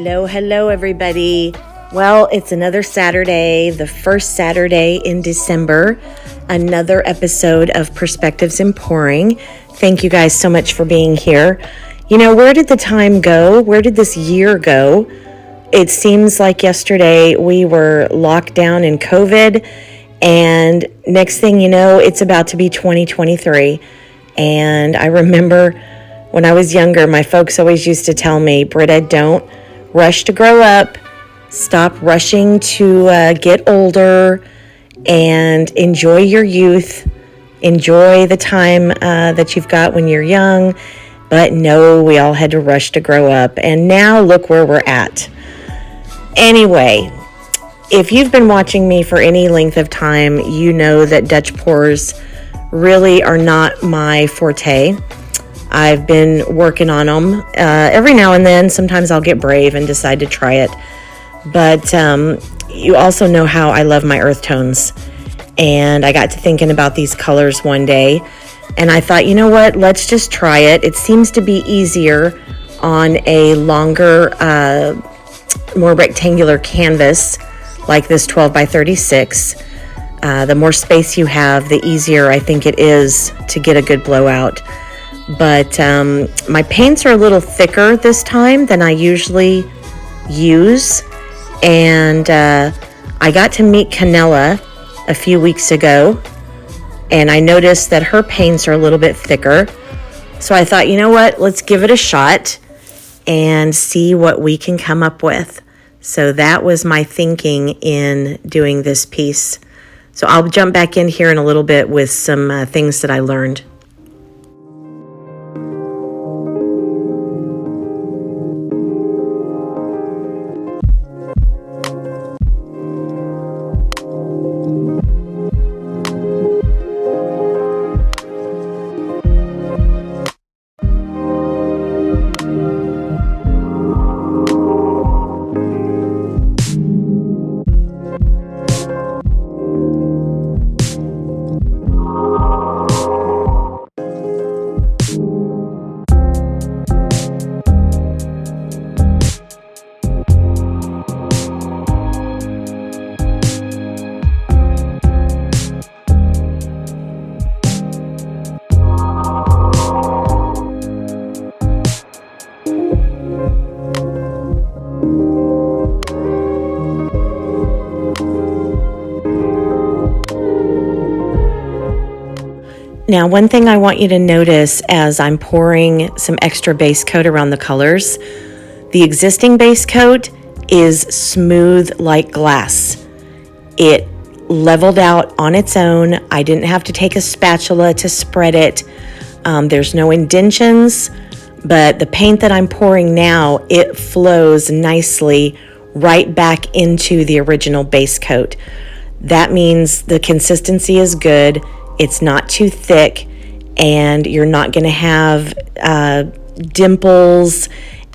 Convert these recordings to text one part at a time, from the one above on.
Hello, hello, everybody. Well, it's another Saturday, the first Saturday in December, another episode of Perspectives in Pouring. Thank you guys so much for being here. You know, where did the time go? Where did this year go? It seems like yesterday we were locked down in COVID, and next thing you know, it's about to be 2023. And I remember when I was younger, my folks always used to tell me, Britta, don't rush to grow up. Stop rushing to get older and enjoy your youth. Enjoy the time that you've got when you're young. But no, we all had to rush to grow up. And now look where we're at. Anyway, if you've been watching me for any length of time, you know that Dutch pours really are not my forte. I've been working on them every now and then. Sometimes I'll get brave and decide to try it. But you also know how I love my earth tones. And I got to thinking about these colors one day. And I thought, you know what? Let's just try it. It seems to be easier on a longer, more rectangular canvas like this 12 by 36. The more space you have, the easier I think it is to get a good blowout. But my paints are a little thicker this time than I usually use. And I got to meet Canella a few weeks ago, and I noticed that her paints are a little bit thicker. So I thought, you know what, let's give it a shot and see what we can come up with. So that was my thinking in doing this piece. So I'll jump back in here in a little bit with some things that I learned. Now, one thing I want you to notice as I'm pouring some extra base coat around the colors, the existing base coat is smooth like glass. It leveled out on its own. I didn't have to take a spatula to spread it. There's no indentions, but the paint that I'm pouring now, it flows nicely right back into the original base coat. That means the consistency is good. It's not too thick, and you're not going to have dimples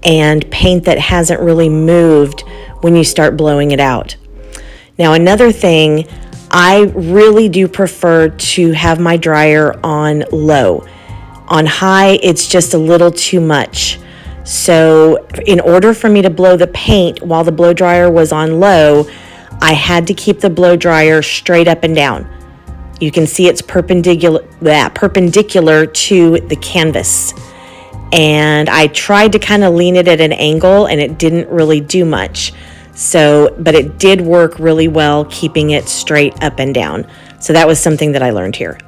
and paint that hasn't really moved when you start blowing it out. Now, another thing, I really do prefer to have my dryer on low. On high, it's just a little too much. So in order for me to blow the paint while the blow dryer was on low, I had to keep the blow dryer straight up and down. You can see it's perpendicular to the canvas. And I tried to kind of lean it at an angle, and it didn't really do much. But it did work really well keeping it straight up and down. So that was something that I learned here.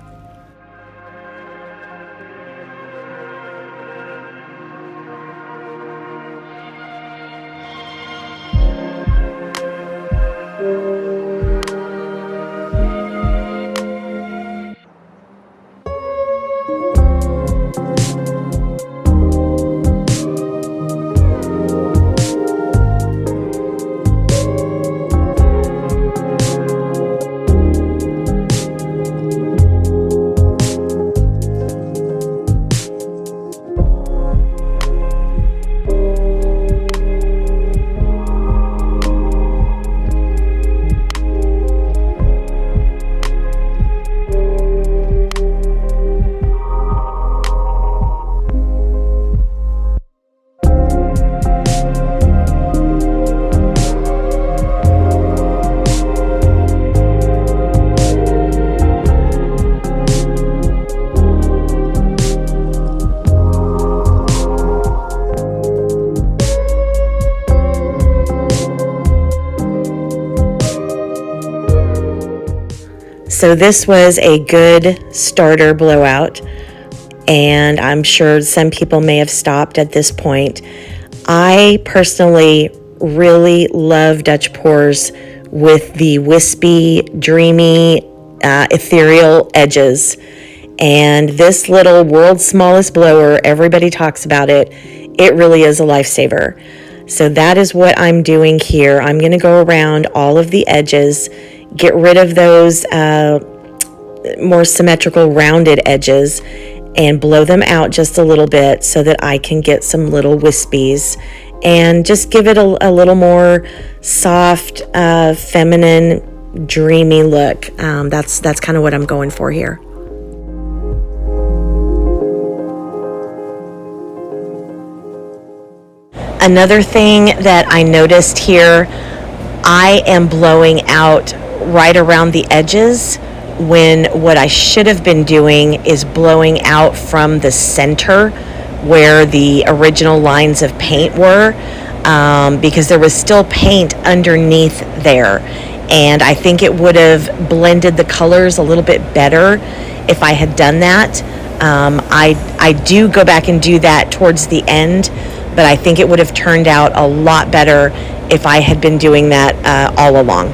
So this was a good starter blowout, and I'm sure some people may have stopped at this point. I personally really love Dutch pours with the wispy, dreamy, ethereal edges. And this little world's smallest blower, everybody talks about it. It really is a lifesaver. So that is what I'm doing here. I'm going to go around all of the edges, get rid of those more symmetrical rounded edges, and blow them out just a little bit so that I can get some little wispies and just give it a little more soft, feminine, dreamy look. That's kind of what I'm going for here. Another thing that I noticed here, I am blowing out right around the edges when what I should have been doing is blowing out from the center where the original lines of paint were, because there was still paint underneath there. And I think it would have blended the colors a little bit better if I had done that. I do go back and do that towards the end, but I think it would have turned out a lot better if I had been doing that all along.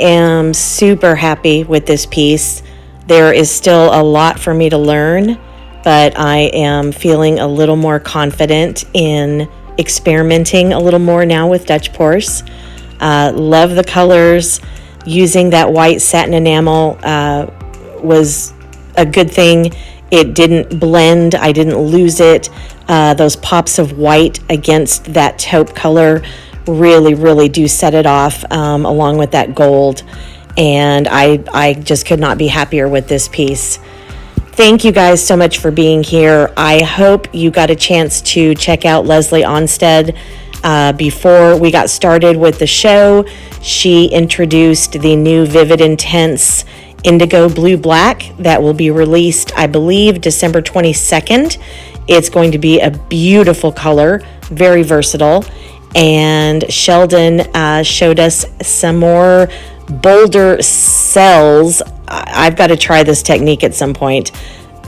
am super happy with this piece. There is still a lot for me to learn, but I am feeling a little more confident in experimenting a little more now with Dutch pours. Love the colors. Using that white satin enamel was a good thing. It didn't blend. I didn't lose it. Those pops of white against that taupe color really do set it off, along with that gold. And I just could not be happier with this piece. Thank you guys so much for being here. I hope you got a chance to check out Leslie Onstead. Before we got started with the show, she introduced the new Vivid Intense Indigo Blue Black that will be released, I believe, December 22nd. It's going to be a beautiful color, very versatile. And Sheldon showed us some more bolder cells. I've got to try this technique at some point.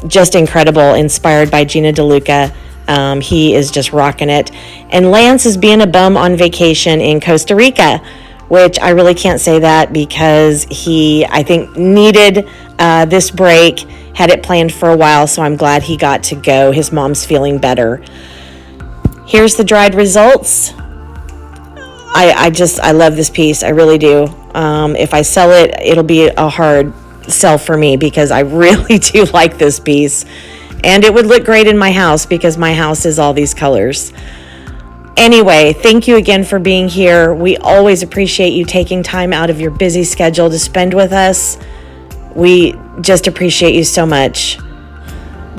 Just incredible, inspired by Gina DeLuca. He is just rocking it. And Lance is being a bum on vacation in Costa Rica, which I really can't say that because he, I think, needed this break, had it planned for a while, so I'm glad he got to go. His mom's feeling better. Here's the dried results. I love this piece. I really do. If I sell it, it'll be a hard sell for me because I really do like this piece. And it would look great in my house because my house is all these colors. Anyway, thank you again for being here. We always appreciate you taking time out of your busy schedule to spend with us. We just appreciate you so much.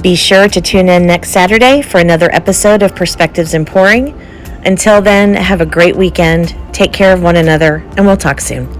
Be sure to tune in next Saturday for another episode of Perspectives in Pouring. Until then, have a great weekend. Take care of one another, and we'll talk soon.